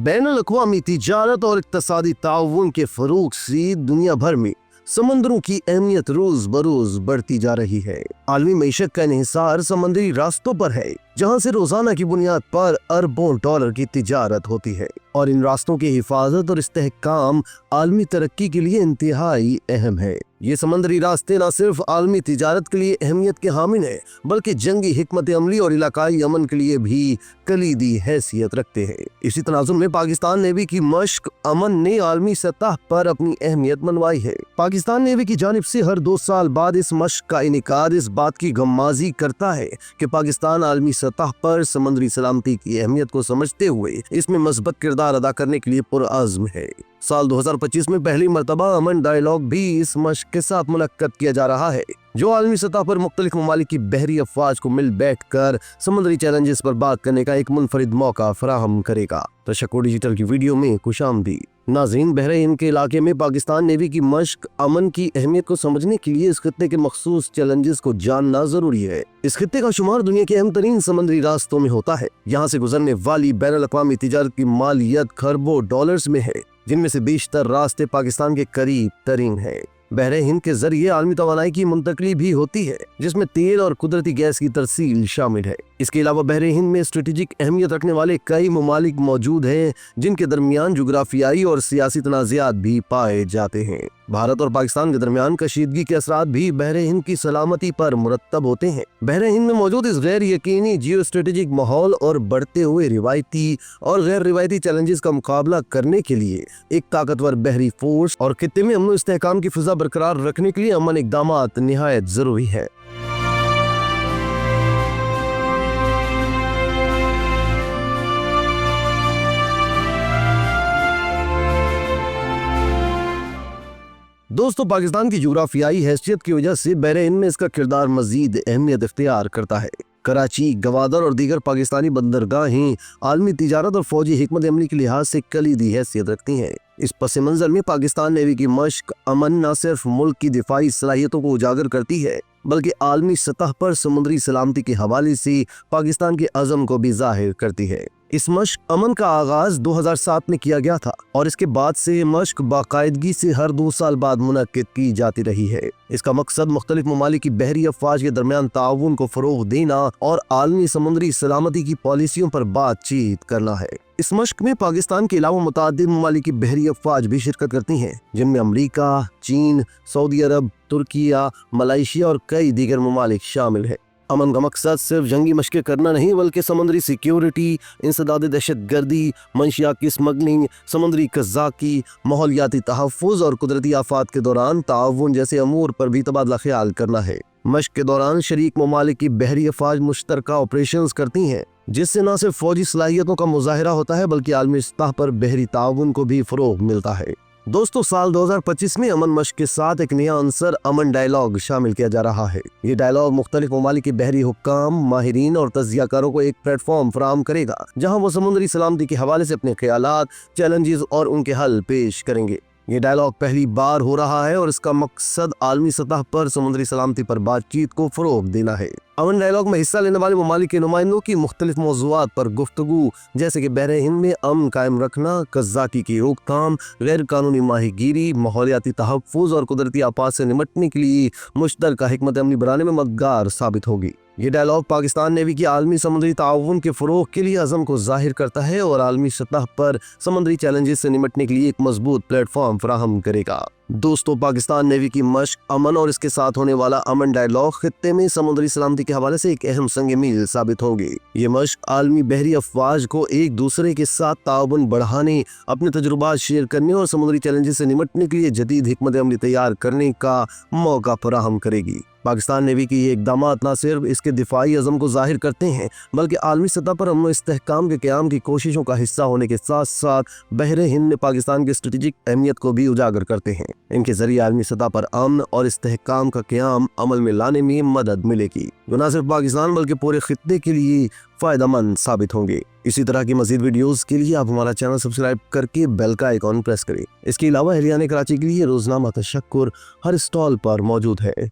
बैनुल-अक़वामी तिजारत और इक़्तिसादी ताउन के फ़रोग़ से दुनिया भर में समंदरों की अहमियत रोज बरोज बढ़ती जा रही है। आलमी मईशत का इन्हिसार समंदरी रास्तों पर है, जहां से रोजाना की बुनियाद पर अरबों डॉलर की तिजारत होती है और इन रास्तों की हिफाजत और इस्तेहकाम आलमी तरक्की के लिए इंतहाई अहम है। ये समंदरी रास्ते न सिर्फ आलमी तिजारत के लिए अहमियत के हामिल हैं, बल्कि जंगी हिकमत अमली और इलाकाई अमन के लिए भी कलीदी हैसियत रखते हैं। इसी तनाजुम में पाकिस्तान नेवी की मश्क अमन ने आलमी सतह पर अपनी अहमियत मनवाई है। पाकिस्तान नेवी की जानिब से हर 2 साल बाद इस मश्क का इनेकाद इस बात की गम्माजी करता है कि पाकिस्तान आलमी सतह पर समंदरी सलामती की अहमियत को समझते हुए इसमें मस्बत किरदार अदा करने के लिए पुरअज़्म है। साल 2025 में पहली मर्तबा अमन डायलॉग भी इस मश्क के साथ मुनक्कद किया जा रहा है, जो आलमी सतह पर मुख्तलिफ ममालिक की बहरी अफवाज को मिल बैठ कर समुद्री चैलेंजेस पर बात करने का एक मुनफरिद मौका फराहम करेगा। तशक्कुर डिजिटल की वीडियो में खुशामदीद। नाज़रीन, बहरे हिंद के इलाके में पाकिस्तान नेवी की मश्क अमन की अहमियत को समझने के लिए इस खित्ते के मखसूस चैलेंजेस को जानना जरूरी है। इस खित्ते का शुमार दुनिया के अहम तरीन समुद्री रास्तों में होता है। यहाँ से गुजरने वाली बैनुल-अक़वामी तिजारत की मालियत खरबों डॉलर्स में है, जिनमें से बेशतर रास्ते पाकिस्तान के करीब तरीन है। बहरे हिंद के जरिए आलमी तवानाई की मुंतकली भी होती है, जिसमें तेल और कुदरती गैस की तरसील शामिल है। इसके अलावा बहरे हिंद में स्ट्रेटेजिक अहमियत रखने वाले कई ममालिक मौजूद हैं, जिनके दरमियान जुग्राफियाई और सियासी तनाज़ात भी पाए जाते हैं। भारत और पाकिस्तान के दरमियान कशीदगी के असरात भी बहरे हिंद की सलामती पर मुरत्तब होते हैं। बहरे हिंद में मौजूद इस गैर यकीनी जियो स्ट्रेटेजिक माहौल और बढ़ते हुए रिवायती और गैर रिवायती चैलेंजेस का मुकाबला करने के लिए एक ताकतवर बहरी फोर्स और खित्ते में अमन इस्तेहकाम की फिजा बरकरार रखने के लिए अमन इक़दामात निहायत जरूरी है। दोस्तों, पाकिस्तान की जुग्राफियाई हैसियत की वजह से बहरे हिंद में इसका किरदार मजीद अहमियत इख्तियार करता है। कराची, गवादर और दीगर पाकिस्तानी बंदरगाहें आलमी तिजारत और फौजी हिकमत अमली के लिहाज से कलीदी हैसियत रखती हैं। इस पस मंजर में पाकिस्तान नेवी की मश्क अमन न सिर्फ मुल्क की दिफाई सलाहियतों को उजागर करती है, बल्कि आलमी सतह पर समुद्री सलामती के हवाले से पाकिस्तान के अज़म को भी जाहिर करती है। इस मश्क अमन का आगाज 2007 में किया गया था और इसके बाद से मश्क बाकायदगी से हर 2 साल बाद मुनक्किद की जाती रही है। इसका मकसद मुख्तलिफ ममालिक की बहरी अफवाज के दरमियान ताउन को फरोग देना और आलमी समुद्री सलामती की पॉलिसियों पर बातचीत करना है। इस मश्क में पाकिस्तान के अलावा मुतादिद ममालिक की बहरी अफवाज भी शिरकत करती हैं, जिनमें अमरीका, चीन, सऊदी अरब, तुर्किया, मलेशिया और कई दीगर ममालिक शामिल है। अमन का मकसद सिर्फ जंगी मशक़ें करना नहीं, बल्कि समुद्री सिक्योरिटी, इंसदाद दहशत गर्दी, मंशियात की स्मगलिंग, समुद्री कज़ाकी, माहौलियाती तहफ़्फ़ुज़ और कुदरती आफात के दौरान ताउन जैसे अमूर पर भी तबादला ख्याल करना है। मश्क के दौरान शरीक ममालिक की बहरी अफवाज मुश्तरका ऑपरेशंस करती हैं, जिससे न सिर्फ फौजी सलाहियतों का मुजाहिरा होता है, बल्कि आलमी सतह पर बहरी ताउन को भी फ़रोग़ मिलता है। दोस्तों, साल 2025 में अमन मश्क के साथ एक नया अंसर अमन डायलॉग शामिल किया जा रहा है। ये डायलॉग मुख्तलिफ ममालिक के बहरी हुक्काम, माहिरीन और तज्ज़ियाकारों को एक प्लेटफॉर्म फराहम करेगा, जहां वो समुद्री सलामती के हवाले से अपने ख्यालात, चैलेंजेस और उनके हल पेश करेंगे। ये डायलॉग पहली बार हो रहा है और इसका मकसद आलमी सतह पर समुद्री सलामती पर बातचीत को फरोग देना है। अमन डायलॉग में हिस्सा लेने वाले ममालिक के नुमाइंदों की मुख्तलिफ मौज़ूआत पर गुफ्तगू, जैसे कि बहरे हिंद में अमन कायम रखना, कज़ाकी की रोकथाम, गैर कानूनी माहीगीरी, माहौलियाती तहफ़्फ़ुज़ और कुदरती आफात से निपटने के लिए मुश्तरका हिकमत अमली बनाने में मददगार साबित होगी। ये डायलॉग पाकिस्तान नेवी की आलमी समुद्री ताउन के फ़रोग़ के लिए अज़म को जाहिर करता है और आलमी सतह पर समुद्री चैलेंजेस से निपटने के लिए एक मजबूत प्लेटफॉर्म फराहम करेगा। दोस्तों, पाकिस्तान नेवी की मश्क अमन और इसके साथ होने वाला अमन डायलॉग खित्ते में समुद्री सलामती के हवाले से एक अहम संग मील साबित होंगे। ये मश्क आलमी बहरी अफवाज को एक दूसरे के साथ ताउन बढ़ाने, अपने तजुर्बात शेयर करने और समुद्री चैलेंजेस से निपटने के लिए जदीद हिकमत अमली तैयार करने का मौका फराहम करेगी। पाकिस्तान नेवी की ये इक़दामात न सिर्फ इसके दिफाई अज़म को जाहिर करते हैं, बल्कि आलमी सतह पर अमन इस्तेहकाम के क़याम की कोशिशों का हिस्सा होने के साथ साथ बहरे हिंद में पाकिस्तान की स्ट्रेटेजिक अहमियत को भी उजागर करते हैं। इनके जरिए आलमी सतह पर अमन और इस्तेहकाम का क़याम अमल में लाने में मदद मिलेगी, जो न सिर्फ पाकिस्तान बल्कि पूरे खित्ते के लिए फ़ायदेमंद साबित होंगे। इसी तरह की मज़ीद वीडियोस के लिए आप हमारा चैनल सब्सक्राइब करके बेल का आइकॉन प्रेस करें। इसके अलावा अहलियान कराची के लिए रोज़नामा तशक्कुर हर स्टॉल पर मौजूद है।